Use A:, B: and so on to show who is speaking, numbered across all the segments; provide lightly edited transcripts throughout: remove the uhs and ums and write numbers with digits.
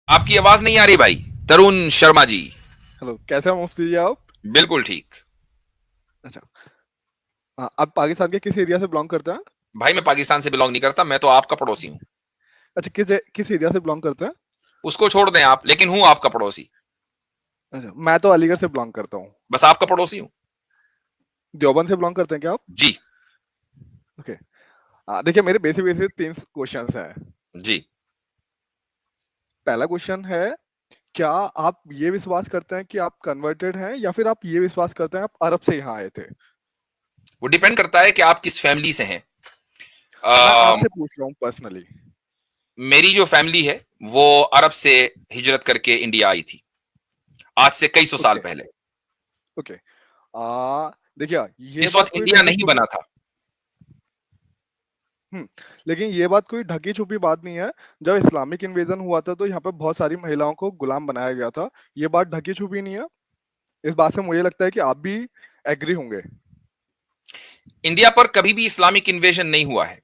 A: आपकी आवाज नहीं आ रही भाई। तरुण शर्मा जी।
B: हेलो, कैसे हैं मुफ्ती जी आप?
A: बिल्कुल ठीक।
B: अच्छा। हाँ, आप पाकिस्तान के किस एरिया से बिलोंग करते हैं?
A: भाई मैं पाकिस्तान से बिलोंग नहीं करता, मैं तो आपका पड़ोसी हूं।
B: अच्छा, किस एरिया से बिलोंग करते हैं?
A: उसको छोड़ दें आप, लेकिन हूं आपका पड़ोसी।
B: अच्छा, मैं तो अलीगढ़ से बिलोंग करता हूँ।
A: बस आपका पड़ोसी हूं।
B: देवबंद से बिलोंग करते हैं क्या आप?
A: जी।
B: ओके। देखिए, मेरे बेसिक बेसिक 3 क्वेश्चंस हैं।
A: जी।
B: पहला क्वेश्चन है, क्या आप ये विश्वास करते हैं कि आप कन्वर्टेड हैं, या फिर आप ये विश्वास करते हैं आप अरब से यहाँ आए थे?
A: वो डिपेंड करता है कि आप किस फैमिली से हैं।
B: मैं
A: अ,
B: आपसे पूछ रहा हूँ पर्सनली।
A: मेरी जो फैमिली है वो अरब से हिजरत करके इंडिया आई थी, आज से कई सौ साल
B: ओके।
A: पहले।
B: ओके। देखिए, ये
A: जिस
B: बात
A: वक्त
B: कोई
A: इंडिया
B: ढकी
A: नहीं
B: छुपी।
A: बना था।
B: लेकिन ये बात कोई ढकी छुपी बात नहीं है। जब इस्लामिक इन्वेजन हुआ था तो यहाँ पे बहुत सारी महिलाओं को गुलाम बनाया गया था। ये बात ढकी छुपी नहीं है। इस बात से मुझे लगता है कि आप भी एग्री होंगे।
A: इंडिया पर कभी भी इस्लामिक इन्वेजन नहीं हुआ है।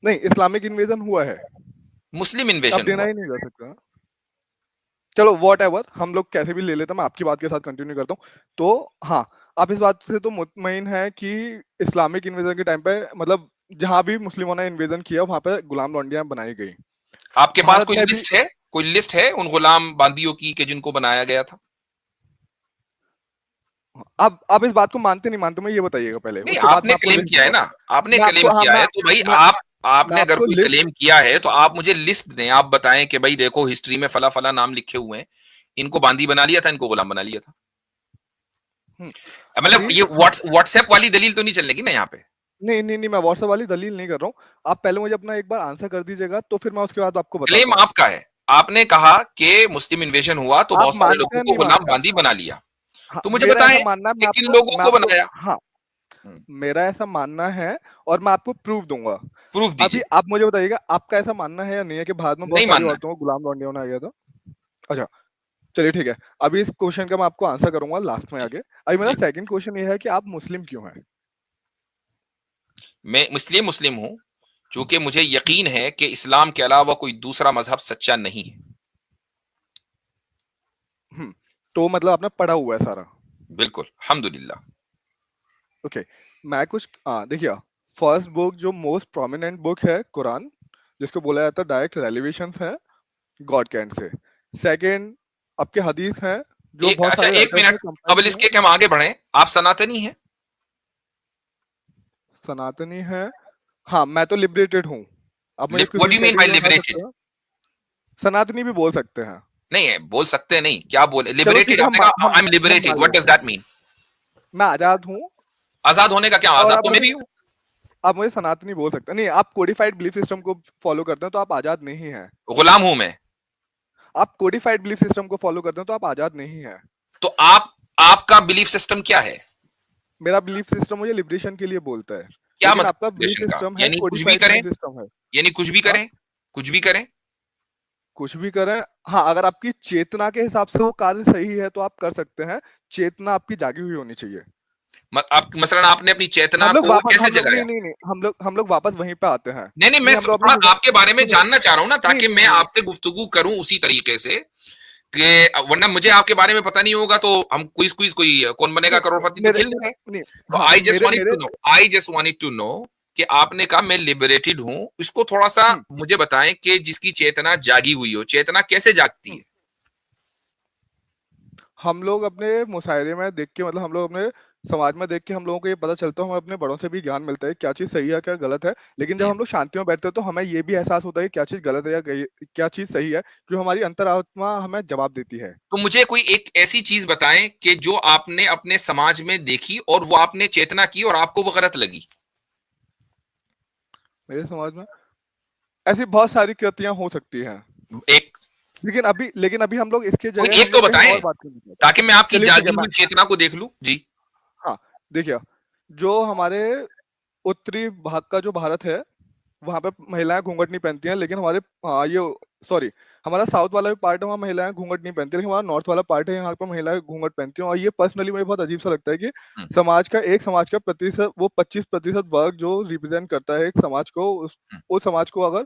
B: नहीं, इस्लामिक इन्वेजन हुआ है।
A: मुस्लिम
B: आप
A: इन्वेजन
B: देना
A: हुआ
B: ही नहीं जा सकता। चलो वॉट एवर, हम लोग कैसे भी ले लेते हैं, मैं आपकी बात के साथ कंटिन्यू करता हूँ। तो हाँ, आप इस बात से तो मुतमईन है कि इस्लामिक इन्वेजन के टाइम पे, मतलब जहां भी मुस्लिमों ने इन्वेजन किया वहां पे गुलाम लौंडियां बनाई गई।
A: है। आपके पास
B: भारत
A: कोई
B: में भी।
A: लिस्ट है? कोई लिस्ट है उन गुलाम बांदियों की कि जिनको बनाया गया था?
B: आप इस बात को मानते नहीं मानते, मैं ये बताइएगा पहले,
A: नहीं,
B: उसके बाद
A: आपने
B: मैं आपको
A: क्लेम
B: लिस्ट
A: किया है
B: दूंगा।
A: ना। आपने
B: मैं
A: क्लेम
B: आपको हाँ
A: किया है तो भाई आप,
B: मैं
A: आपने अगर
B: आपको
A: कोई
B: लिस्ट।
A: क्लेम किया है तो आप मुझे लिस्ट दें। आप बताएं कि भाई देखो हिस्ट्री में फला फला नाम लिखे हुए हैं, इनको बांदी बना लिया था, इनको गुलाम बना लिया था। मतलब
B: अभी
A: ये
B: हाँ।
A: व्हाट्सएप वाली दलील तो नहीं चलेगी ना यहाँ पे।
B: नहीं नहीं नहीं, मैं व्हाट्सएप वाली दलील नहीं कर रहा हूँ। आप पहले मुझे अपना एक बार आंसर कर दीजिएगा, तो फिर मैं उसके बाद आपको बताता
A: क्लेम
B: हूँ।
A: आपका है। आपने कहा कि मुस्लिम इन्वेजन हुआ तो
B: आप
A: बहुत सारे
B: मानते
A: लोगों
B: हैं
A: को
B: नहीं
A: गुलाम
B: मानते हैं?
A: बांदी बना लिया।
B: हाँ,
A: तो मुझे
B: मेरा
A: बताएं
B: ऐसा मानना है,
A: कि किन लोगों
B: मैं
A: को
B: आपको
A: बनाया।
B: हाँ, मेरा ऐसा मानना है। और मैं आपको प्रूफ दूंगा।
A: प्रूफ
B: अभी
A: दीजिए।
B: आप मुझे बताइएगा, आपका ऐसा मानना है या नहीं है कि भारत में बहुत
A: नहीं
B: सारी
A: मानना।
B: औरतों को गुलाम लौंडिया बनाया गया था? अच्छा, चलिए ठीक है। अभी इस क्वेश्चन का मैं आपको आंसर करूंगा लास्ट में
A: जी।
B: आगे। अभी मेरा
A: जी।
B: सेकंड क्वेश्चन ये है कि आप मुस्लिम क्यों हैं?
A: मैं इसलिए मुस्लिम हूं क्योंकि मुझे यकीन है कि इस्लाम के अलावा कोई दूसरा मजहब सच्चा नहीं है।
B: हम्म, तो मतलब आपने पढ़ा हुआ है सारा?
A: बिल्कुल, अल्हम्दुलिल्लाह।
B: ओके। मैं कुछ देखिए, फर्स्ट बुक जो मोस्ट प्रोमिनेंट बुक है कुरान, जिसको बोला जाता है डायरेक्ट रेलिवेशन है गॉड के एंड से। सेकंड, आपके हदीस हैं जो
A: एक
B: बहुत
A: अच्छा,
B: सारे
A: एक
B: राइटर्स
A: मिनट।
B: ने कंपाइल
A: कबल
B: किए हैं।
A: इसके कि हम आगे बढ़ें, आप सनातनी हैं?
B: सनातनी है। हाँ, मैं तो लिबरेटेड हूँ। आप मुझे किसी
A: व्हाट
B: भी
A: do you mean by
B: category में डाल सकते
A: लिबरेटेड?
B: हैं। सनातनी भी बोल सकते हैं।
A: नहीं है, बोल सकते नहीं, क्या बोल
B: चलो ठीक
A: लिबरेटेड?
B: है,
A: आपने कहा आई एम
B: हम
A: लिबरेटेड,
B: मान
A: व्हाट डज
B: लेते हैं।
A: That mean?
B: मैं आजाद हूँ।
A: आजाद होने का क्या?
B: और
A: आजाद तो मैं भी हूं।
B: आप मुझे सनातनी बोल सकते हैं। नहीं, आप कोडिफाइड बिलीफ सिस्टम को फॉलो करते हैं तो आप आजाद नहीं हैं।
A: गुलाम हूं मैं।
B: आप कोडिफाइड बिलीफ सिस्टम को फॉलो करते हैं तो आप आजाद नहीं हैं।
A: तो आप, आपका बिलीफ सिस्टम क्या है?
B: मेरा बिलीफ सिस्टम मुझे लिबरेशन के लिए बोलता है।
A: क्या
B: लेकिन
A: मतलब
B: आपका बिलीफ
A: रिलेशन का?
B: सिस्टम है
A: यानी कुछ भी
B: कोडिफाइड
A: करें?
B: माइंड सिस्टम है।
A: यानी कुछ भी
B: हाँ,
A: करें? कुछ भी करें?
B: कुछ भी करें। हाँ, अगर आपकी चेतना के हिसाब से वो कार्य सही है तो आप कर सकते हैं। चेतना आपकी जागी हुई होनी चाहिए।
A: आप मसलन आपने अपनी चेतना को कैसे
B: हम लोग
A: जगाया?
B: नहीं नहीं नहीं, हम लोग वापस वहीं पे आते हैं।
A: नहीं नहीं, मैं
B: नहीं, हम लोग अपने
A: थोड़ा आपके बारे में
B: सुनिए।
A: जानना चाह रहा हूं ना,
B: नहीं
A: ताकि
B: नहीं
A: मैं
B: नहीं नहीं
A: आपसे गुफ्तगू करूं उसी तरीके से कि वरना मुझे आपके बारे में पता नहीं होगा तो हम क्विज क्विज कोई कौन बनेगा
B: नहीं,
A: करोड़पति तो
B: मेरे
A: खेल रहे हैं।
B: नहीं।
A: तो
B: हाँ,
A: आई जस्ट
B: मेरे
A: वांटेड
B: मेरे
A: to know, I just wanted to know कि आपने कहा मैं लिबरेटेड हूं, इसको थोड़ा सा
B: हम्म,
A: मुझे बताएं कि जिसकी चेतना जागी हुई हो, चेतना कैसे जागती
B: हम्म।
A: है?
B: हम लोग अपने मुशायरे में देख के, मतलब हम लोग अपने समाज में देख के हम लोगों को ये पता चलता है, हमें अपने बड़ों से भी ज्ञान मिलता है क्या चीज़ सही है क्या गलत है। लेकिन जब
A: हम्म।
B: हम लोग शांति में बैठते हैं तो हमें ये भी एहसास होता है कि क्या चीज़ गलत है या क्या चीज़ सही है, क्यों हमारी अंतरात्मा हमें जवाब देती है।
A: तो मुझे कोई एक ऐसी चीज बताएं कि जो आपने अपने समाज में देखी और वो आपने चेतना की और आपको वो गलत लगी।
B: मेरे समाज में ऐसी बहुत सारी कृतियां हो सकती हैं।
A: एक,
B: लेकिन अभी हम लोग इसके
A: कोई
B: जगह हम
A: एक तो
B: लोग कहीं और
A: बताएं
B: बात करना चाहते हैं।
A: ताकि मैं आपकी
B: चलिए ठीक है,
A: जागी
B: मैं
A: हुई चेतना को देख लूं जी।
B: हाँ, देखिए, जो हमारे उत्तरी भाग का जो भारत है, वहां पे महिलाएं घूंघट नहीं पहनती हैं। लेकिन हमारे ये सॉरी, हमारा साउथ वाला भी पार्ट है, वहाँ महिलाएं घूंघट नहीं पहनती, लेकिन हमारा नॉर्थ वाला पार्ट है, यहाँ पर महिलाएं घूंघट पहनती हैं। और ये पर्सनली मुझे बहुत अजीब सा लगता है कि
A: हम्म।
B: समाज का प्रतिशत, वो 25% वर्ग जो रिप्रेजेंट करता है एक समाज को,
A: हम्म।
B: उस समाज को अगर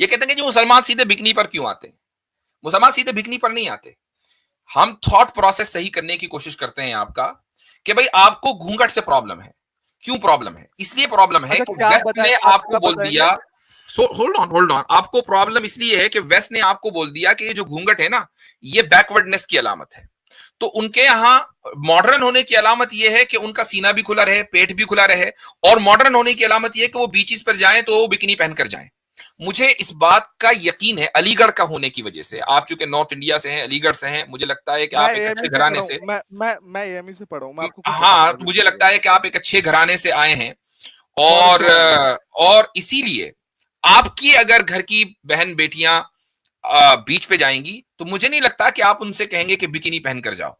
A: ये कहते हैं कि जो मुसलमान सीधे बिकनी पर क्यों आते हैं? मुसलमान सीधे बिकनी पर नहीं आते। हम थॉट प्रोसेस सही करने की कोशिश करते हैं आपका, कि भाई आपको घूंघट से प्रॉब्लम है। क्यों प्रॉब्लम है? इसलिए प्रॉब्लम है
B: अच्छा,
A: कि
B: क्या आप
A: वेस्ट
B: बताएं,
A: ने
B: आप
A: आपको
B: क्या
A: बोल
B: बताएंगे?
A: दिया, सो होल्ड ऑन, आपको प्रॉब्लम इसलिए है कि वेस्ट ने आपको बोल दिया कि ये जो घूंघट है ना, ये बैकवर्डनेस की अलामत है। तो उनके यहां मॉडर्न होने की अलामत यह है कि उनका सीना भी खुला रहे, पेट भी खुला रहे, और मॉडर्न होने की अलामत यह है कि वो बीचेस पर जाएं तो वो बिकिनी पहनकर जाएं। मुझे इस बात का यकीन है, अलीगढ़ का होने की वजह से, आप चूंकि नॉर्थ इंडिया से हैं, अलीगढ़ से हैं, मुझे लगता है कि
B: मैं
A: आप एक अच्छे
B: एएमयू से
A: घराने
B: पढ़ा हूँ,
A: से,
B: मैं एएमयू से पढ़ा हूँ, मैं आपको कुछ बता
A: हाँ,
B: दूंगा
A: तो मुझे
B: जिसके
A: लगता
B: लिए।
A: है कि आप एक अच्छे घराने से आए हैं,
B: बहुत
A: और
B: अच्छे घराने से।
A: और इसीलिए आपकी अगर घर की बहन बेटियां बीच पे जाएंगी तो मुझे नहीं लगता कि आप उनसे कहेंगे कि बिकिनी पहनकर जाओ।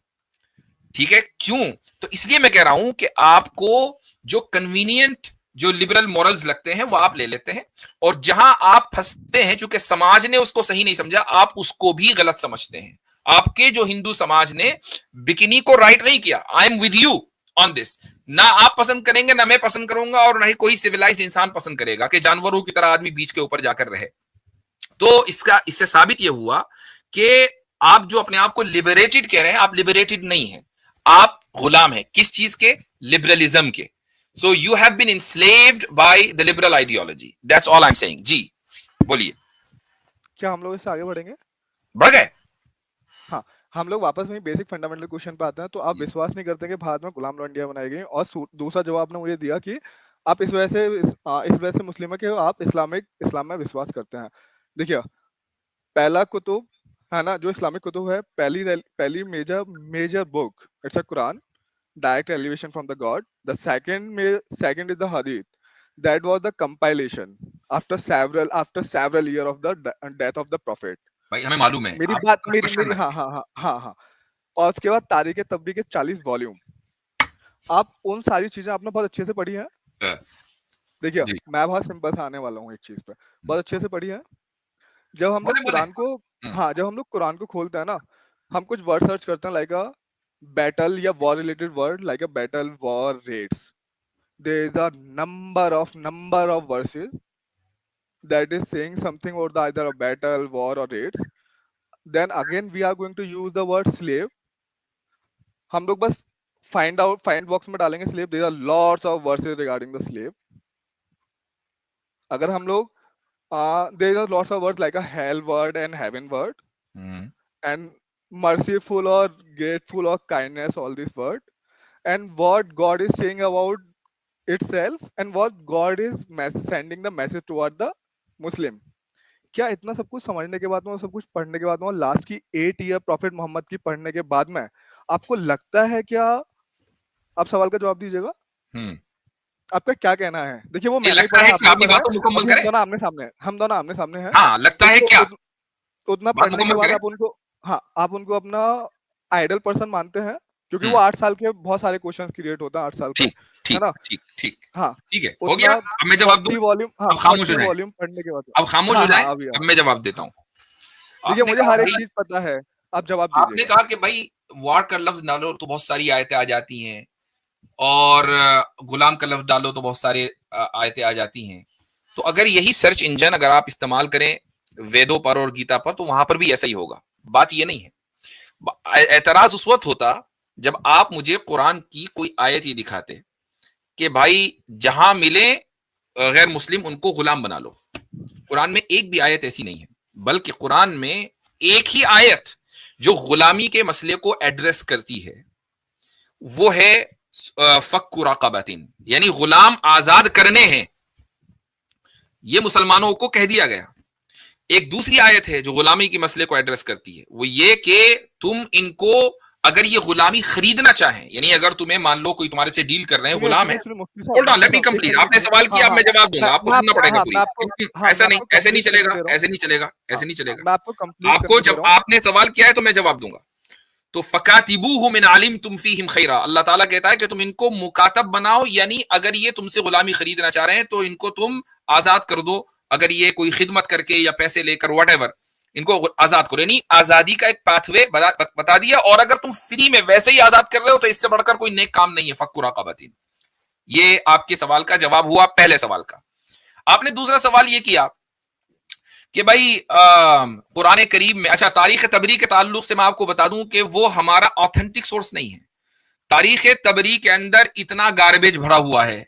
A: ठीक है? क्यों? तो इसलिए मैं कह रहा हूं कि आपको जो कन्वीनियंट, जो लिबरल मॉरल्स लगते हैं वो आप ले लेते हैं, और जहां आप फंसते हैं, चूंकि समाज ने उसको सही नहीं समझा, आप उसको भी गलत समझते हैं। आपके जो हिंदू समाज ने बिकिनी को राइट नहीं किया, I am with you on this. ना आप पसंद करेंगे, ना मैं पसंद करूंगा, और ना ही कोई सिविलाइज्ड इंसान पसंद करेगा कि जानवरों की तरह आदमी बीच के ऊपर जाकर रहे। तो इससे साबित यह हुआ कि आप जो अपने आप को लिबरेटेड कह रहे हैं, आप लिबरेटेड नहीं हैं, आप गुलाम हैं। किस चीज के? लिबरलिज्म के। So you have been enslaved by the liberal ideology, that's all I am saying. जी बोलिए।
B: क्या हम लोग इससे आगे बढ़ेंगे?
A: बढ़ गए?
B: हाँ, हम लोग वापस वही बेसिक फंडामेंटल क्वेश्चन पे आते हैं। तो आप विश्वास नहीं करते कि भारत में गुलाम लौंडियां बनाई गई? और दूसरा जवाब आपने मुझे दिया कि आप इस वजह से मुस्लिम है कि आप इस्लाम में विश्वास करते हैं। देखिए, पहला कुतुब है ना, जो इस्लामिक कुतुब है, पहली major major book, it's a Quran, direct elevation from the God. The second is the Hadith. That was the compilation after several year of the death of the Prophet.
A: भाई हमें मालूम है,
B: मेरी
A: आप
B: बात
A: अपना
B: मेरी
A: क्वेश्चन
B: मेरी हाँ
A: रखें।
B: हाँ हाँ हाँ हाँ। और उसके बाद तारीख तबरी के 40 वॉल्यूम। आप उन सारी चीजें आपने बहुत अच्छे से पढ़ी हैं। देखिए,
A: जी,
B: मैं बहुत सिंपल से आने वाला हूँ एक चीज पे। बहुत अच्छे से पढ़ी है। जब हम लोग
A: बोले बोले।
B: कुरान को हाँ, जब हम लोग कुरान को खोलते हैं ना, हम कुछ वर्ड सर्च करते हैं, लाइक अ बैटल या war related word, like a battle, war, rates. There is a number of verses that is saying something about either a battle, war, or raids. Then again we are going to use the word slave. हम लोग बस find box में डालेंगे slave. There are lots of verses regarding the slave. अगर हम लोग there are lots of words like a hell word and heaven word and merciful or grateful or kindness, all these words, and what God is saying about itself and what God is sending the message toward the Muslim. क्या इतना सब कुछ समझने के बाद में और सब कुछ पढ़ने के बाद में और लास्ट की 8 ईयर प्रॉफिट मोहम्मद की पढ़ने के बाद में आपको लगता है क्या? आप सवाल का जवाब दीजिएगा।
A: हम्म
B: आपका क्या कहना है? देखिए, वो
A: ये
B: मैंने ही
A: लगता
B: पढ़ा
A: है
B: है,
A: कि
B: आपने
A: आप
B: भी
A: अपनी
B: पढ़ा
A: बात
B: है।
A: को मुकम्मल
B: अभी
A: करें।
B: हम दोनों आमने सामने हैं।
A: हाँ, लगता है
B: उनको
A: क्या?
B: उतना
A: बात
B: पढ़ने के
A: मुकम्मल
B: बाद
A: करें।
B: आप उनको, हाँ, आप उनको अपना आइडल पर्सन मानते हैं, क्योंकि वो
A: हम्म
B: 8 साल के बहुत सारे क्वेश्चन क्रिएट होता है 8 साल पे,
A: ठीक
B: है
A: ठीक
B: ना?
A: ठीक ठीक।
B: हाँ,
A: ठीक है, हो गया।
B: उतना
A: अब मैं जवाब दूं?
B: 40 वॉल्यूम, हाँ,
A: अब खामोश हो
B: 40
A: जाए।
B: वॉल्यूम पढ़ने के बाद।
A: अब खामोश
B: हाँ
A: हो जाए।
B: हाँ, अभी
A: अब
B: हाँ
A: मैं जवाब देता
B: हाँ।
A: हूं।
B: देखिए,
A: आपने
B: मुझे
A: कहा
B: हर एक
A: भाई,
B: चीज पता है। आप जवाब
A: आपने
B: दीजिएगा।
A: कहा कि भाई वार का लफ्ज डालो तो बहुत सारी आयतें आ जाती हैं, और गुलाम का लफ्ज डालो तो बहुत सारे आयतें आ जाती हैं। तो अगर यही सर्च इंजन अगर आप इस्तेमाल करें वेदों पर और गीता पर, तो वहां पर भी ऐसा ही होगा। बात ये नहीं है। एतराज उस वक्त होता जब आप मुझे कुरान की कोई आयत ये दिखाते कि भाई जहां मिले गैर मुस्लिम उनको गुलाम बना लो। कुरान में एक भी आयत ऐसी नहीं है, बल्कि कुरान में एक ही आयत जो गुलामी के मसले को एड्रेस करती है वो है फक्कु रक़बतिन, यानी गुलाम आजाद करने हैं। ये मुसलमानों को कह दिया गया। एक दूसरी आयत है जो गुलामी के मसले को एड्रेस करती है, वो ये कि तुम इनको अगर ये गुलामी खरीदना चाहें, यानी अगर तुम्हें मान लो कोई तुम्हारे से डील कर रहे हैं,
B: सुनिए
A: गुलाम है।
B: सुनिए सुनिए,
A: होल्ड ऑन, लेट मी
B: एक
A: कंप्लीट।
B: सेकंड,
A: आपने सवाल
B: हाँ
A: किया, अब
B: हाँ।
A: मैं जवाब दूंगा, आपको सुनना पड़ेगा
B: हाँ,
A: पूरी। ऐसा नहीं,
B: मैं आपको
A: ऐसे नहीं
B: कंप्लीट करने
A: चलेगा,
B: दे रहा हूँ।
A: ऐसे नहीं चलेगा,
B: हाँ,
A: ऐसे नहीं चलेगा।
B: मैं आपको कंप्लीट
A: आपको
B: करने दे
A: जब
B: रहा हूँ।
A: आपने सवाल किया है तो मैं जवाब दूंगा। तो फकातिबूहु मिन आलिम तुम फीहिम खैरा, अल्लाह ताला कहता है कि तुम इनको मुकातब बनाओ, यानी अगर ये तुमसे गुलामी खरीदना चाह रहे हैं तो इनको तुम आजाद कर दो। अगर ये कोई खिदमत करके या पैसे लेकर व्हाटएवर, इनको आजाद करो, यानी आजादी का एक पाथवे बता दिया। और अगर तुम फ्री में वैसे ही आजाद कर रहे हो तो इससे बढ़कर कोई नेक काम नहीं है। फक्कु रक़बतिन, ये आपके सवाल का जवाब हुआ पहले सवाल का। आपने दूसरा सवाल ये किया कि भाई कुरान करीम में, अच्छा तारीख तबरी के ताल्लुक से मैं आपको बता दूं कि वो हमारा ऑथेंटिक सोर्स नहीं है। तारीख तबरी के अंदर इतना गार्बेज भरा हुआ है,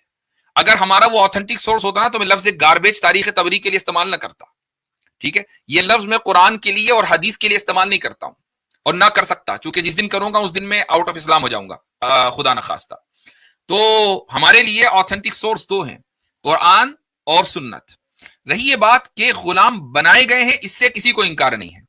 A: अगर हमारा वो ऑथेंटिक सोर्स होता ना तो मैं लफ्ज गार्बेज तारीख तबरी के लिए इस्तेमाल ना करता। ठीक है, ये लफ्ज मैं कुरान के लिए और हदीस के लिए इस्तेमाल नहीं करता हूं और ना कर सकता, क्योंकि जिस दिन करूंगा उस दिन मैं आउट ऑफ इस्लाम हो जाऊंगा, खुदा न खास्ता। तो हमारे लिए ऑथेंटिक सोर्स दो हैं, कुरान और सुन्नत। रही ये बात कि गुलाम बनाए गए हैं, इससे किसी को इंकार नहीं है।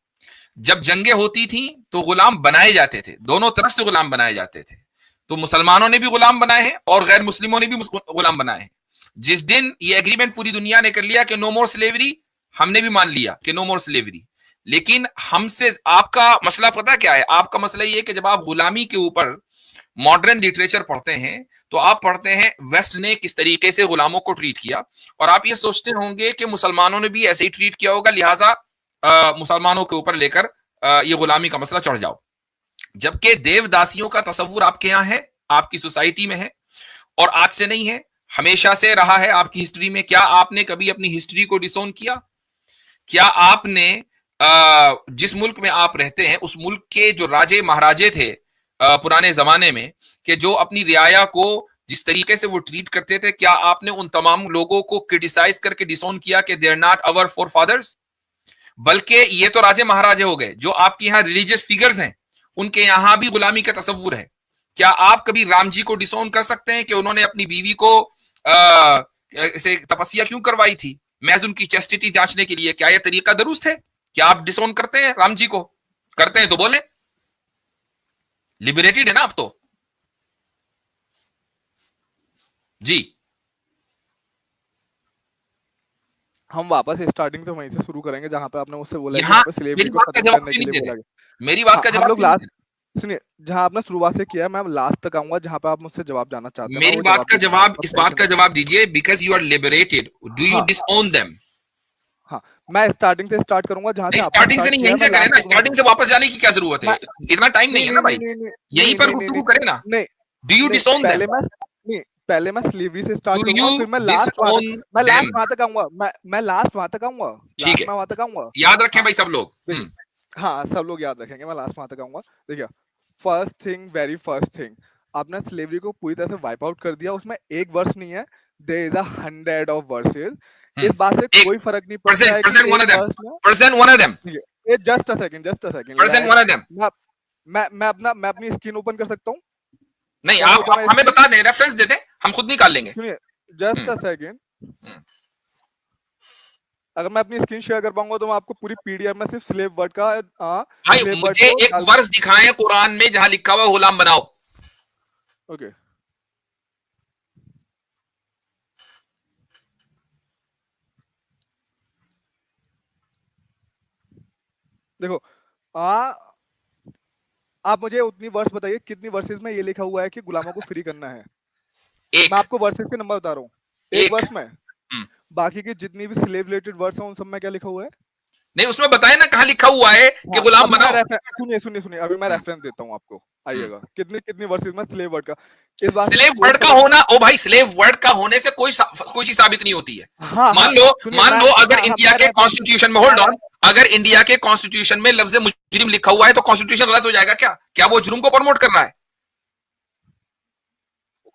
A: जब जंगें होती थी तो गुलाम बनाए जाते थे, दोनों तरफ से गुलाम बनाए जाते थे। तो मुसलमानों ने भी गुलाम बनाए हैं और गैर मुस्लिमों ने भी गुलाम बनाए हैं। जिस दिन ये एग्रीमेंट पूरी दुनिया ने कर लिया कि नो मोर स्लेवरी, हमने भी मान लिया कि नो मोर स्लेवरी। लेकिन हमसे आपका मसला पता क्या है? आपका मसला ये है कि जब आप गुलामी के ऊपर मॉडर्न लिटरेचर पढ़ते हैं तो आप पढ़ते हैं वेस्ट ने किस तरीके से गुलामों को ट्रीट किया, और आप ये सोचते होंगे कि मुसलमानों ने भी ऐसे ही ट्रीट किया होगा, लिहाजा मुसलमानों के ऊपर लेकर ये गुलामी का मसला चढ़ जाओ। जबकि देवदासियों का तस्वुर आपके यहाँ है, आपकी सोसाइटी में है, और आज से नहीं है, हमेशा से रहा है आपकी हिस्ट्री में। क्या आपने कभी अपनी हिस्ट्री को डिसोन किया? क्या आपने जिस मुल्क में आप रहते हैं उस मुल्क के जो राजे महाराजे थे पुराने जमाने में, कि जो अपनी रियाया को जिस तरीके से वो ट्रीट करते थे, क्या आपने उन तमाम लोगों को क्रिटिसाइज करके डिसोन किया कि they are not our forefathers? बल्कि ये तो राजे महाराजे हो गए, जो आपके यहाँ रिलीजियस फिगर्स हैं उनके यहां भी गुलामी का तस्वुर है। क्या आप कभी राम जी को डिसोन कर सकते हैं कि उन्होंने अपनी बीवी को से तपस्या क्यों करवाई थी? महज उनकी चेस्टिटी जांचने के लिए। क्या यह तरीका दुरुस्त है? क्या आप डिसोन करते हैं राम जी को? करते हैं तो बोले, लिबरेटेड है ना आप तो। जी
B: हम वापस स्टार्टिंग से वहीं से शुरू करेंगे जहां पे आपने मुझसे बोला है कि
A: यहाँ
B: यहाँ पे स्लेवरी
A: मेरी
B: को
A: बात का
B: खत्म
A: जवाब
B: करने
A: क्यों
B: के
A: नहीं
B: लिए
A: दे
B: बोला
A: रहे?
B: गया।
A: मेरी बात
B: हाँ,
A: का
B: हम
A: जवाब
B: लोग
A: क्यों नहीं दे
B: लास्ट, सुनिए, जहां आपने शुरुआत से किया, मैं लास्ट तक आऊंगा जहां पे आप मुझसे जवाब जानना चाहते
A: रहे?
B: हैं, मैं
A: मेरी
B: वो
A: बात
B: जवाब
A: का
B: दे दूंगा
A: जवाब,
B: आपका
A: इस
B: सही
A: बात
B: से।
A: का जवाब दीजिए, because you are liberated, do you
B: हाँ
A: डिसओन देम?
B: हाँ, मैं स्टार्टिंग से स्टार्ट करूंगा जहां से
A: नहीं,
B: आपने
A: स्टार्टिंग से
B: स्टार्ट
A: नहीं,
B: किया
A: यहीं
B: है, मैं
A: से करें
B: लास्ट
A: ना।
B: तक वहीं
A: स्टार्टिंग से
B: जाऊंगा।
A: वापस जाने की क्या जरूरत है?
B: मैं
A: इतना टाइम नहीं
B: नहीं
A: है
B: नहीं
A: ना
B: नहीं
A: भाई,
B: नहीं नहीं
A: यहीं
B: नहीं
A: पर
B: नहीं नहीं
A: गुफ्तगू
B: नहीं
A: करें ना।
B: नहीं
A: डू यू
B: नहीं,
A: डिसओन देम?
B: पहले मैं नहीं, पहले मैं स्लीवरी से
A: डू
B: स्टार्ट
A: यू
B: करूंगा, फिर मैं लास्ट वहां तक,
A: डिसओन देम?
B: आऊंगा। मैं लास्ट वहां तक आऊंगा,
A: ठीक
B: लास्ट
A: है,
B: में वहां तक आऊंगा।
A: याद रखें
B: हाँ
A: भाई सब लोग।
B: देखिए, हाँ सब लोग याद रखेंगे, मैं लास्ट वहां तक आऊंगा। देखिए, first thing, very first thing, आपने स्लेवरी को पूरी तरह से वाइप आउट कर दिया। उसमें एक वर्ष नहीं है, देयर इज 100 ऑफ वर्सेस। इस बात से
A: एक
B: कोई फर्क नहीं पड़ता
A: परसेंट
B: है कि
A: परसेंट वन
B: एक
A: ऑफ देम,
B: वर्ष में,
A: परसेंट वन ऑफ देम,
B: ये just a second, just a second,
A: percent one of them.
B: मैं अपनी स्क्रीन ओपन कर सकता हूँ?
A: नहीं,
B: कैन यू
A: आप
B: ओपन माय
A: हमें
B: स्क्रीन?
A: बता दें, रेफरेंस दे दें, हम खुद निकाल लेंगे।
B: सुनिए, जस्ट
A: हम्म
B: अ सेकंड।
A: हम्म।
B: अगर मैं अपनी स्क्रीन शेयर कर पाऊंगा तो मैं आपको पूरी पीडीएफ में सिर्फ स्लेव वर्ड का,
A: भाई
B: स्लेव वर्ड
A: मुझे
B: को
A: एक
B: डाल।
A: वर्स दिखाएं कुरान में जहां लिखा हुआ गुलाम बनाओ।
B: ओके, देखो, आ आप मुझे उतनी वर्स बताइए कितनी वर्सेस में ये लिखा हुआ है कि गुलामों को फ्री करना है। मैं
A: एक
B: आपको वर्सेस के नंबर बता रहा हूँ, एक
A: एक
B: वर्स में। बाकी की जितनी भी स्लेव रिलेटेड वर्ड्स हैं उन सब में क्या लिखा हुआ है?
A: नहीं, उसमें बताए ना कहां लिखा हुआ है कि
B: हाँ,
A: गुलाम
B: अभी मैं
A: बनाओ।
B: रेफरेंस, सुनिए सुनिए सुनिए, अभी मैं
A: हम्म,
B: रेफरेंस देता हूँ आपको,
A: हम्म।
B: आइएगा कितनी कितनी वर्सेस में स्लेव वर्ड का। इस बात से
A: स्लेव
B: कोई
A: वर्ड का
B: फर्क,
A: होना, ओ भाई, स्लेव वर्ड का होने से कोई चीज साबित नहीं होती है।
B: हाँ हाँ,
A: मान लो,
B: सुनिए
A: मान
B: मैं,
A: लो अगर
B: हाँ हाँ,
A: इंडिया
B: मैं
A: के
B: रेफरेंस,
A: कॉन्स्टिट्यूशन में,
B: मैं
A: होल्ड ऑन, अगर इंडिया के कॉन्स्टिट्यूशन में लफ्ज मुजरिम लिखा हुआ है तो कॉन्स्टिट्यूशन गलत हो जाएगा क्या? क्या वो जुर्म को प्रमोट कर रहा है?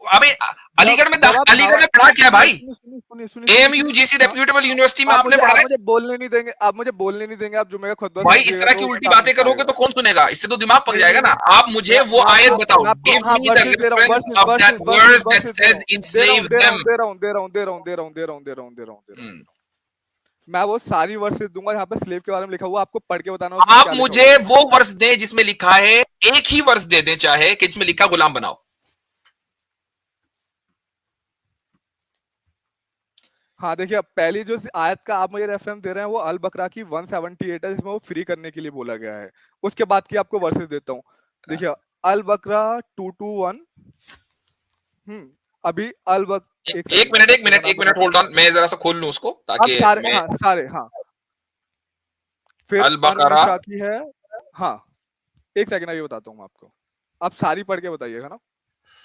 A: अबे
B: जब
A: अलीगढ़ में
B: जब आप
A: अलीगढ़
B: धावा,
A: में पढ़ा क्या
B: सुनिए
A: भाई?
B: सुनिए सुनिए सुनिए सुनिए सुनिए
A: एएमयू
B: सुनिए,
A: जैसी
B: हाँ,
A: रेप्यूटेबल यूनिवर्सिटी में आपने पढ़ा
B: आप
A: है?
B: मुझे बोलने नहीं देंगे, आप मुझे बोलने नहीं देंगे, आप जुम्मे का खुतबा
A: भाई इस
B: सुनाइएगा
A: तरह की
B: तो
A: उल्टी
B: काम
A: बातें
B: नहीं
A: करोगे
B: आएगा।
A: तो कौन सुनेगा? इससे तो दिमाग पक
B: नहीं नहीं
A: जाएगा ना।
B: नहीं,
A: आप मुझे वो आयत बताओ, गिव
B: हाँ
A: मी द
B: वर्सेस दे रहा हूँ,
A: reference
B: verses
A: of
B: verses
A: that
B: verses
A: verse that
B: verses
A: says enslave them.
B: दे रहा हूँ दे रहा हूँ दे रहा हूँ दे रहा हूँ दे रहा हूँ दे रहा हूँ दे रहा हूँ दे रहा हूँ दे रहा हूँ। मैं वो सारी वर्सेस दूंगा जहाँ पे स्लेव के बारे में लिखा हुआ, आपको पढ़ के बताना उसमें
A: आप
B: क्या लिखा
A: मुझे
B: हुआ है।
A: वो वर्स दें जिसमें लिखा है, एक ही वर्स दे दें चाहे, कि जिसमें लिखा गुलाम बनाओ।
B: हाँ देखिए, अब पहली जो आयत का आप मुझे रेफरेंस दे रहे हैं वो अल बकरा की 178 है, जिसमें वो फ्री करने के लिए बोला गया है। उसके बाद की आपको वर्सेस देता हूँ। देखिए, अल बकरा 221, अभी अल बक, एक
A: एक
B: सेकंड,
A: मिनट एक
B: एक
A: मिनट
B: मिनट आप
A: एक मिनट,
B: बताते,
A: होल्ड ऑन, मैं जरा सा खोल लूं उसको
B: आप
A: ताकि
B: सारे,
A: मैं।
B: हाँ सारे, हाँ, फिर
A: अल बकरा,
B: अनमिशा की है, हाँ, एक सेकंड अभी बताता हूँ मैं आपको, आप सारी पढ़ के बताइएगा ना।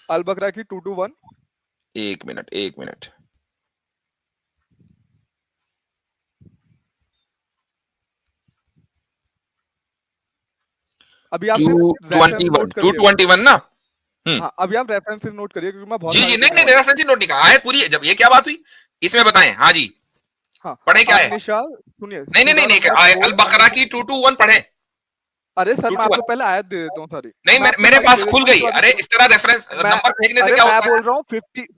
B: अल बकरा की 221,
A: एक मिनट एक मिनट,
B: अभी आप सिर्फ रेफरेंस
A: 221
B: नोट करिए।
A: 221 ना।
B: हाँ, अभी आप रेफरेंसेस नोट करिए क्योंकि मैं बहुत
A: जी जी, नहीं नहीं, रेफरेंस नोट नहीं कहा, आयत पूरी है। जब ये क्या बात हुई इसमें बताएं। हाँ जी,
B: हाँ,
A: पढ़े क्या है?
B: अनिशा सुनिए,
A: नहीं नहीं
B: सूरा
A: नहीं,
B: नंबर 4
A: अल बकरा की 221 पढ़े।
B: अरे सर, मैं
A: 221
B: आपको पहले आयत दे देता हूँ सारी।
A: नहीं,
B: मैं आपको
A: मेरे
B: सारी
A: पास
B: दे
A: खुल
B: देता हूँ,
A: गई।
B: उसके बाद
A: अरे इस तरह रेफरेंस
B: मैं
A: नंबर फेंकने से
B: अरे
A: क्या
B: मैं
A: होता है?
B: बोल रहा हूँ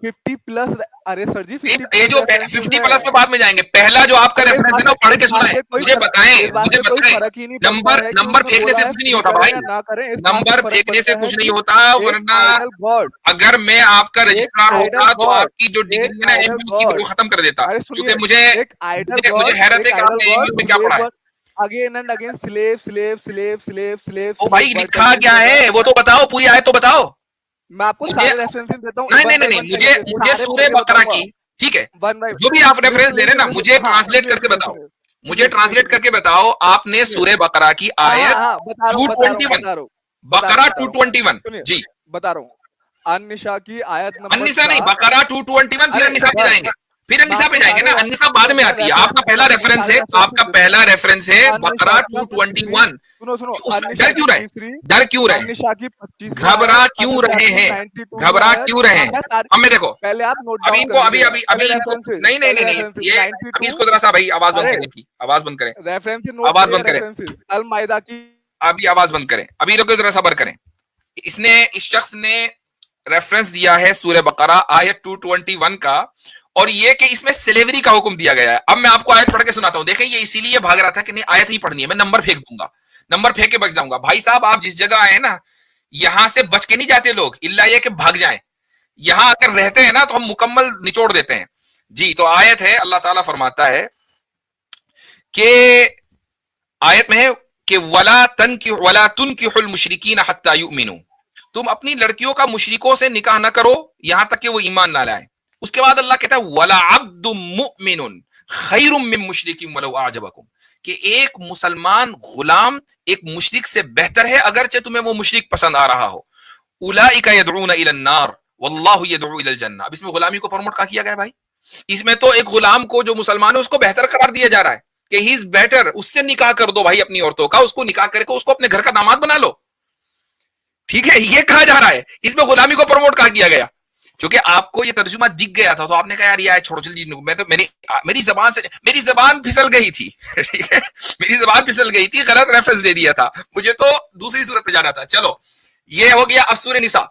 B: 50 प्लस। अरे सर जी 50
A: ये
B: प्लस
A: जो
B: रेफरेंसेस
A: 50
B: है।
A: प्लस में बाद में जाएंगे, पहला जो आपका
B: तो
A: रेफरेंस है ना, वो पढ़ के
B: इस बात
A: सुनाए।
B: से कोई
A: मुझे
B: फर्क
A: बताएं,
B: इस बात
A: मुझे
B: से कोई
A: बताएं।
B: फर्क ही नहीं पड़ता
A: नंबर
B: है कि
A: नंबर
B: उसने
A: फेंकने
B: बोला
A: से
B: है
A: कुछ नहीं
B: फ्री
A: होता
B: करें
A: भाई।
B: या ना करें, इस बात से
A: नंबर
B: फर्क
A: फेंकने से
B: पड़ता है
A: कुछ नहीं
B: कि
A: होता,
B: एक
A: वरना
B: आइडल गॉड
A: अगर मैं आपका
B: एक
A: रजिस्ट्रार
B: आइडल
A: होता तो
B: गॉड
A: आपकी जो
B: एक
A: डिग्री है ना
B: आइडल
A: एमयू की,
B: गॉड
A: वो खत्म कर देता।
B: अरे
A: क्योंकि
B: सुनिए,
A: मुझे
B: एक आइडल
A: मुझे मुझे
B: गॉड
A: हैरत है कि आपने
B: गॉड
A: एमयू में क्या
B: स्लेव
A: पढ़ा है।
B: Word again and again slave slave slave slave slave
A: ओ
B: स्लेव
A: भाई,
B: वर्ड
A: लिखा
B: कंटिन्यू
A: क्या
B: कर रहा है।
A: है वो तो बताओ, पूरी आयत तो बताओ
B: मैं आपको
A: मुझे।
B: सारे रेफरेंसेस देता हूँ
A: नहीं नहीं
B: वन
A: नहीं
B: बाय
A: नहीं,
B: वन
A: मुझे
B: तरीके से,
A: मुझे
B: सारे पढ़
A: सूरे
B: के
A: बकरा
B: बताऊंगा
A: की, ठीक है,
B: वन बाय।
A: जो भी आप रेफरेंस दे रहे हैं ना, मुझे
B: हाँ
A: ट्रांसलेट
B: सुनिए
A: करके
B: सुनिए
A: बताओ।
B: सुनिए
A: मुझे
B: सुनिए सुनिए
A: ट्रांसलेट
B: सुनिए
A: करके बताओ, आपने
B: सुनिए।
A: सूरे बकरा की
B: हाँ हाँ
A: आयत
B: हाँ, बता रहा हूँ बता रहा हूँ
A: 221,
B: बता रहा हूँ बता रहा
A: बकरा
B: हूँ बता रहा हूँ
A: 221
B: सुनिए,
A: जी।
B: बता रहा हूँ। अन्निशा की आयत नंबर
A: अन्निसा नहीं,
B: 4।
A: बकरा 221, फिर
B: अरे
A: अन्निसा पे
B: सर,
A: जाएंगे। फिर
B: मैं
A: अन्निसा पे
B: आपको
A: जाएंगे
B: सारे
A: ना, अन्निसा बाद में
B: मैं
A: आती है। आपका
B: रेफरेंसेस
A: पहला
B: मैं आपको
A: रेफरेंस
B: सारे
A: है,
B: रेफरेंसेस
A: आपका
B: देता हूँ।
A: पहला रेफरेंस है
B: अन्निशा
A: बकरा
B: की आप तीसरी
A: 221।
B: सुनो सुनो,
A: उसमें डर
B: अन्निशा की
A: क्यों रहे?
B: तीसरी,
A: डर क्यों रहे?
B: अन्निशा की 25वीं
A: घबरा
B: आयत,
A: क्यों
B: अन्निशा
A: रहे
B: की
A: हैं?
B: 92वीं
A: घबरा
B: आयत।
A: क्यों रहे
B: हाँ
A: हैं?
B: मैं सारे,
A: अब मैं देखो,
B: पहले आप नोट
A: अभी
B: डाउन
A: इनको
B: कर
A: अभी
B: लीजिए,
A: अभी
B: पहले
A: अभी इनको
B: रेफरेंसेस
A: नहीं नहीं
B: पहले
A: नहीं नहीं,
B: रेफरेंसेस
A: ये अभी
B: 92।
A: इसको जरा सा भाई आवाज बंद
B: अरे
A: करने की, आवाज बंद करें,
B: रेफरेंसेस नोट
A: आवाज
B: करिए,
A: बंद करें,
B: रेफरेंसेस अल मायदा की।
A: अभी आवाज बंद करें, अभी रुको जरा सबर करें। इसने, इस शख्स ने रेफरेंस दिया है सूरह बकरा आयत 221 का, और ये कि इसमें स्लेवरी का हुक्म दिया गया है। अब मैं आपको आयत पढ़ के सुनाता हूं। देखें, ये इसीलिए भाग रहा था कि नहीं आयत नहीं पढ़नी है, मैं नंबर फेंक दूंगा, नंबर फेंक के बच जाऊंगा। भाई साहब, आप जिस जगह आए ना, यहां से बच के नहीं जाते लोग, इल्ला ये कि भाग जाएं। यहां अगर रहते हैं ना तो हम मुकम्मल निचोड़ देते हैं जी। तो आयत है, अल्लाह ताला फरमाता है कि आयत में है कि वला तुनकिहुल मुशरिकीन हत्ता युमिनू, तुम अपनी लड़कियों का मुशरिकों से निकाह ना करो यहां तक कि वो ईमान ना लाए। उसके बाद अल्लाह कहता है वला अब्दुम मुमिनुन खैरुम मिन मुशरिकिन वलौ आजबकुम, कि एक मुसलमान गुलाम एक मुशरिक से बेहतर है अगरचे तुम्हें वो मुशरिक पसंद आ रहा हो। उलाइका यदऊना इलन नार वल्लाहु यदऊ इलल जन्नह। अब इसमें गुलामी को प्रमोट किया गया भाई। इसमें तो एक गुलाम को जो मुसलमान है उसको बेहतर करार दिया जा रहा है कि ही इज बेटर, उससे निकाह कर दो भाई अपनी औरतों का, उसको निकाह करके उसको अपने घर का दामाद बना लो। ठीक है, ये कहा जा रहा है, इसमें गुलामी को प्रमोट कहा किया गया। क्योंकि आपको ये तर्जुमा दिख गया था तो आपने कहा यार ये छोड़ो चल जी, मैं तो मेरी जबान फिसल गई थी ठीक है, मेरी जबान फिसल गई थी, गलत रेफरेंस दे दिया था, मुझे तो दूसरी सूरत में जाना था। चलो, ये हो गया अब सूरह निसा।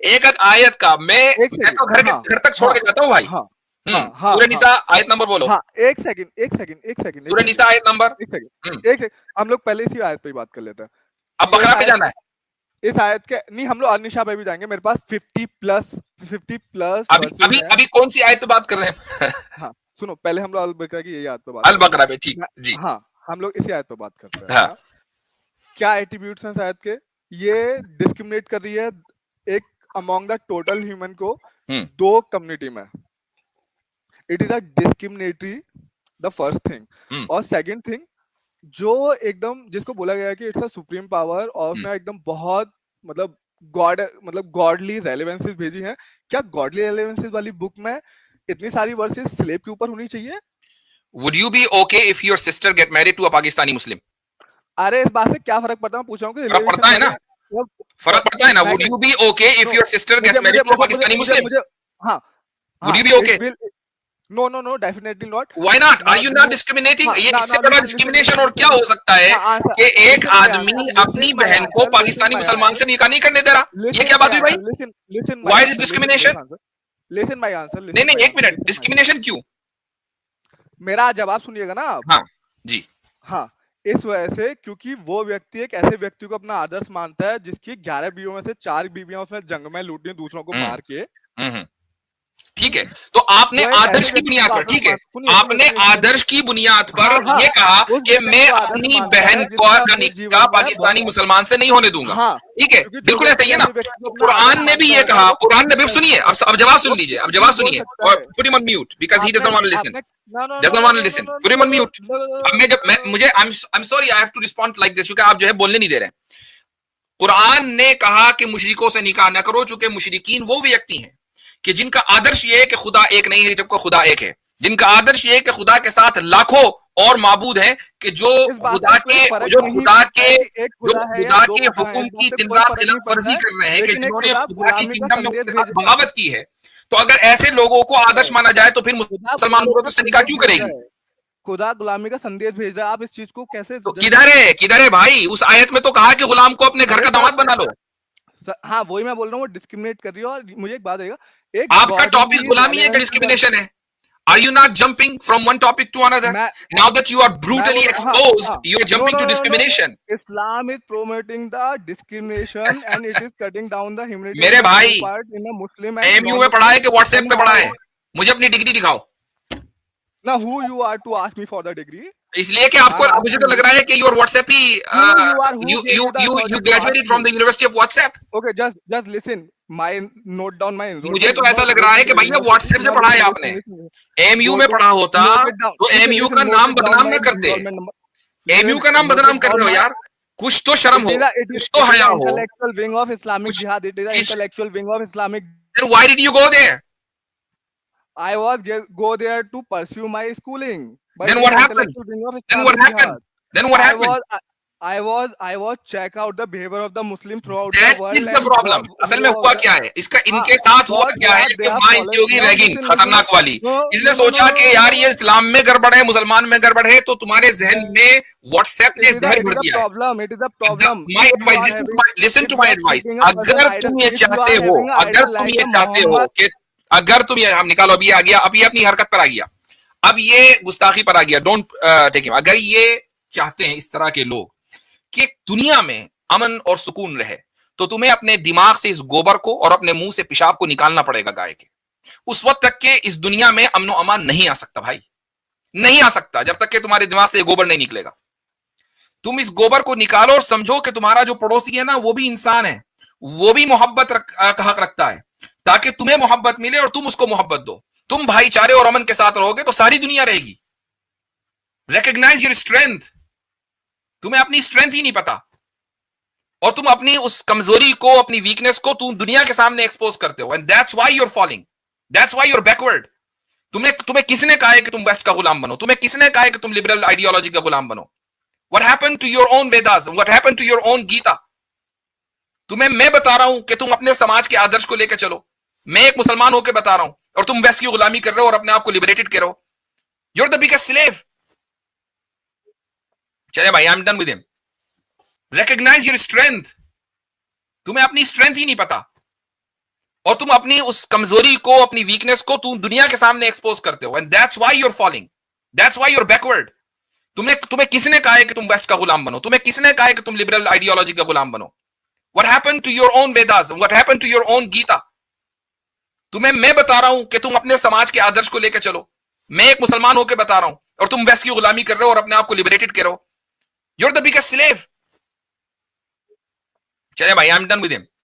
A: एक आयत का मैं तो घर तक छोड़ के जाता हूँ भाई। सूरह निसा आयत नंबर बोलो।
B: हाँ, एक सेकंड
A: सूरह निसा आयत नंबर,
B: एक सेकंड हम लोग पहले इसी आयत पे ही बात कर लेते हैं।
A: अब बकरा पे जाना है।
B: इस आयत के नहीं, हम लोग अन्निशा पे भी जाएंगे। मेरे पास 50 प्लस
A: अभी कौन सी आयत पे बात कर रहे हैं?
B: हाँ सुनो, पहले हम लोग अल बकरा की यही आयत पे बात,
A: अल बकरा पे, ठीक जी।
B: हाँ, हम लोग इसी आयत पे बात करते हैं।
A: हाँ।
B: क्या एट्रीब्यूट्स हैं आयत के? ये डिस्क्रिमिनेट कर रही है एक अमॉन्ग द टोटल ह्यूमन को दो कम्युनिटी में। It is a discriminatory, the first thing. और सेकंड थिंग, जो एकदम जिसको बोला गया है कि इट्स अ सुप्रीम पावर, और उसने एकदम बहुत मतलब गॉडली रेलेवेंसेस भेजी हैं। क्या गॉडली रेलेवेंसेस वाली बुक में इतनी सारी वर्सेस स्लेव के ऊपर होनी चाहिए?
A: Would you be okay if your sister get married to a Pakistani Muslim?
B: अरे इस बात से क्या फर्क पड़ता है? मैं पूछ रहा हूँ कि
A: फर्क पड़ता है ना, फर्क पड़ता है ना। Would you be okay if your sister gets married to a Pakistani Muslim?
B: हाँ,
A: Would you be okay?
B: No, definitely not.
A: Why not? Are you not discriminating? ये इससे बड़ा डिस्क्रिमिनेशन और क्या हो सकता है कि एक आदमी अपनी बहन को पाकिस्तानी मुसलमान से निकाह नहीं करने दे रहा? ये क्या बात हुई भाई? Why is discrimination?
B: Listen my answer.
A: नहीं नहीं, एक मिनट, डिस्क्रिमिनेशन क्यों?
B: मेरा जवाब सुनिएगा ना आप।
A: हाँ जी।
B: हाँ, इस वजह से क्योंकि वो व्यक्ति एक ऐसे व्यक्ति को अपना आदर्श मानता है जिसकी 11 बीवियों में से 4 बीवियां उसने जंग में लूटी, दूसरों को मार के।
A: ठीक है, तो आपने आदर्श की बुनियाद पर, ठीक है, आपने आदर्श की बुनियाद पर ये कहा कि मैं अपनी बहन का निकाह पाकिस्तानी मुसलमान से नहीं होने दूंगा। ठीक है, बिल्कुल ऐसा ही है ना। कुरान ने भी ये कहा, कुरान ने भी, सुनिए अब जवाब सुन लीजिए, अब जवाब सुनिए, और put him on mute because he doesn't want to listen, doesn't want to listen, put him on mute. अब मुझे I am sorry, I have to respond like this, क्योंकि आप जो है बोलने नहीं दे रहे। कुरान ने कहा कि मुशरिकों से निकाह न करो, चूंकि मुशरिकीन वो व्यक्ति हैं कि जिनका आदर्श ये है कि खुदा एक नहीं है जबकि खुदा एक है, जिनका आदर्श ये है कि खुदा के साथ लाखों और माबूद हैं कि जो
B: इस बात
A: खुदा
B: से कोई
A: के
B: फर्क
A: जो
B: नहीं
A: खुदा
B: पड़ता
A: के
B: है कि एक
A: जो
B: खुदा है या
A: खुदा
B: दो
A: के
B: खुदा है,
A: हुक्म
B: इस बात
A: की
B: से
A: दिन
B: कोई
A: रात
B: फर्क नहीं
A: खिलाफ
B: पड़ता
A: वर्जी
B: है,
A: कर रहे हैं, कि
B: लेकिन एक
A: जिन्होंने
B: खुदा
A: खुदा के
B: गुलामी का
A: किंगडम में
B: संदेश
A: उसके
B: भेज
A: साथ
B: रहा
A: बगावत की है, तो अगर ऐसे लोगों को
B: है,
A: आदर्श माना जाए तो फिर
B: खुदा
A: मुसलमान
B: गुलामी का
A: औरतों से निकाह
B: संदेश
A: क्यों
B: भेज रहा
A: करेगी?
B: है, खुदा गुलामी का संदेश भेज रहा है, आप इस चीज को कैसे
A: तो
B: जस्टिफाई कर सकते
A: किधर है भाई? उस आयत में तो कहा कि गुलाम को अपने घर
B: हैं?
A: का दामाद बना लो।
B: हाँ वही मैं बोल रहा हूँ, वो डिस्क्रिमिनेट कर रही है। और मुझे एक बात है, एक
A: आपका टॉपिक
B: गॉडली
A: गुलामी है कि
B: रेलेवेंस के
A: डिस्क्रिमिनेशन है? Are you not jumping from one topic to another?
B: मैं
A: Now that you are
B: मैं
A: brutally
B: बोल रहा हूँ, हाँ
A: exposed,
B: हाँ,
A: you are
B: no
A: jumping
B: no
A: to
B: no no,
A: discrimination.
B: Islam is promoting the discrimination and it is cutting down the humanity
A: मेरे
B: in the to
A: भाई,
B: part in the Muslim and
A: एमयू
B: non
A: में पढ़ा
B: मुस्लिम।
A: है कि WhatsApp पे पढ़ा है? मुझे अपनी डिग्री दिखाओ।
B: Now who you are to ask me for the degree?
A: इसलिए कि
B: I'm
A: आपको, मुझे तो
B: asking
A: लग
B: you
A: रहा है कि your WhatsApp he
B: who you are, who
A: you
B: gave
A: you
B: you the
A: you
B: authority
A: you
B: to ask
A: graduated from
B: me?
A: The university of WhatsApp.
B: Okay, just listen. My note down my
A: मुझे
B: enrollment
A: तो
B: number.
A: ऐसा लग
B: Go
A: रहा
B: to
A: है कि
B: the
A: भैया
B: university.
A: WhatsApp से
B: Now
A: पढ़ा है
B: listen,
A: आपने।
B: listen, listen.
A: एमयू
B: Go
A: में
B: to
A: पढ़ा होता
B: note it down.
A: तो
B: Listen,
A: एमयू का
B: listen. Note
A: नाम
B: it down
A: बदनाम
B: my
A: ना करते।
B: enrollment number.
A: एमयू
B: Listen,
A: का नाम
B: note
A: बदनाम
B: it
A: कर
B: down
A: रहे हो
B: my.
A: यार। कुछ तो शर्म
B: It
A: हो,
B: is a
A: कुछ तो
B: it is
A: हया
B: a
A: हो,
B: intellectual wing of Islamic
A: कुछ
B: Jihad. It is a
A: किस।
B: intellectual wing of Islamic.
A: Then why did you go there?
B: I was go there to pursue my schooling, but
A: Then
B: it is
A: what
B: an
A: happened?
B: intellectual wing of
A: Then what
B: Islamic
A: happened?
B: Jihad.
A: Then what
B: I
A: happened?
B: was I was check out the behavior of the Muslim throughout the
A: That
B: world
A: is the
B: and
A: problem. असल में हुआ क्या है इसका, इनके साथ हुआ
B: what
A: क्या है कि
B: they are
A: माँ इनकी
B: following.
A: होगी
B: Now
A: रैगिंग
B: listen, listen.
A: खतरनाक वाली।
B: No,
A: इसने
B: no, no, no,
A: सोचा कि
B: no,
A: यार
B: no.
A: ये इस्लाम में गड़बड़ है, मुसलमान में गड़बड़ है, तो तुम्हारे जहन में व्हाट्सएप ने जहर
B: it
A: भर
B: is a
A: दिया है।
B: problem. It is a problem.
A: My
B: If you
A: advice,
B: are having,
A: listen
B: if
A: to
B: you
A: my
B: are
A: advice,
B: keeping a person idol, if you are having an
A: अगर
B: idol
A: तुम
B: like
A: ये
B: a
A: चाहते हो
B: Muhammad,
A: कि, अगर तुम ये, हम निकालो, अभी आ गया, अब ये अपनी हरकत पर आ गया, अब ये गुस्ताखी पर आ गया, डोंट टेक हिम। अगर ये चाहते हैं इस तरह के लोग कि दुनिया में अमन और सुकून रहे, तो तुम्हें अपने दिमाग से इस गोबर को और अपने मुंह से पेशाब को निकालना पड़ेगा गाय के। उस वक्त तक के इस दुनिया में अमन और अमान नहीं आ सकता भाई, नहीं आ सकता जब तक कि तुम्हारे दिमाग से गोबर नहीं निकलेगा। तुम इस गोबर को निकालो और समझो कि तुम्हारा जो पड़ोसी है ना, वो भी इंसान है, वो भी मोहब्बत का हक रखता है, ताकि तुम्हें मोहब्बत मिले और तुम उसको मोहब्बत दो। तुम भाईचारे और अमन के साथ रहोगे तो सारी दुनिया रहेगी। Recognise your strength. तुम्हें अपनी स्ट्रेंथ ही नहीं पता, और तुम अपनी उस कमजोरी को, अपनी वीकनेस को तुम दुनिया के सामने एक्सपोज करते हो, and that's why you are falling, that's why you are backward. तुम्हें किसने कहा है कि तुम वेस्ट का गुलाम बनो? तुम्हें किसने कहा है कि तुम लिबरल आइडियोलॉजी का गुलाम बनो? What happened to your own Vedas? What happened to your own Gita? तुम्हें मैं बता रहा हूं कि तुम अपने समाज के आदर्श को लेकर चलो। मैं एक मुसलमान होकर बता रहा हूं, और तुम वेस्ट की गुलामी कर रहे हो और अपने आप को लिबरेटेड कर रहे हो। You're the biggest slave. चले भाई, I'm done with him. Recognize your strength. तुम्हें अपनी स्ट्रेंथ ही नहीं पता, और तुम अपनी उस कमजोरी को, अपनी वीकनेस को तुम दुनिया के सामने एक्सपोज करते हो, and that's why you are falling, that's why you are backward. तुम्हें किसने कहा है कि तुम वेस्ट का गुलाम बनो? तुम्हें किसने कहा है कि तुम लिबरल आइडियोलॉजी का गुलाम बनो? What happened to your own Vedas? What happened to your own Gita? तुम्हें मैं बता रहा हूं कि तुम अपने समाज के आदर्श को लेकर चलो। मैं एक मुसलमान होकर बता रहा हूं, और तुम वेस्ट की गुलामी कर रहे हो और अपने आप को लिबरेटेड कर रहे हो। You're the biggest slave. चले भाई, I'm done with him.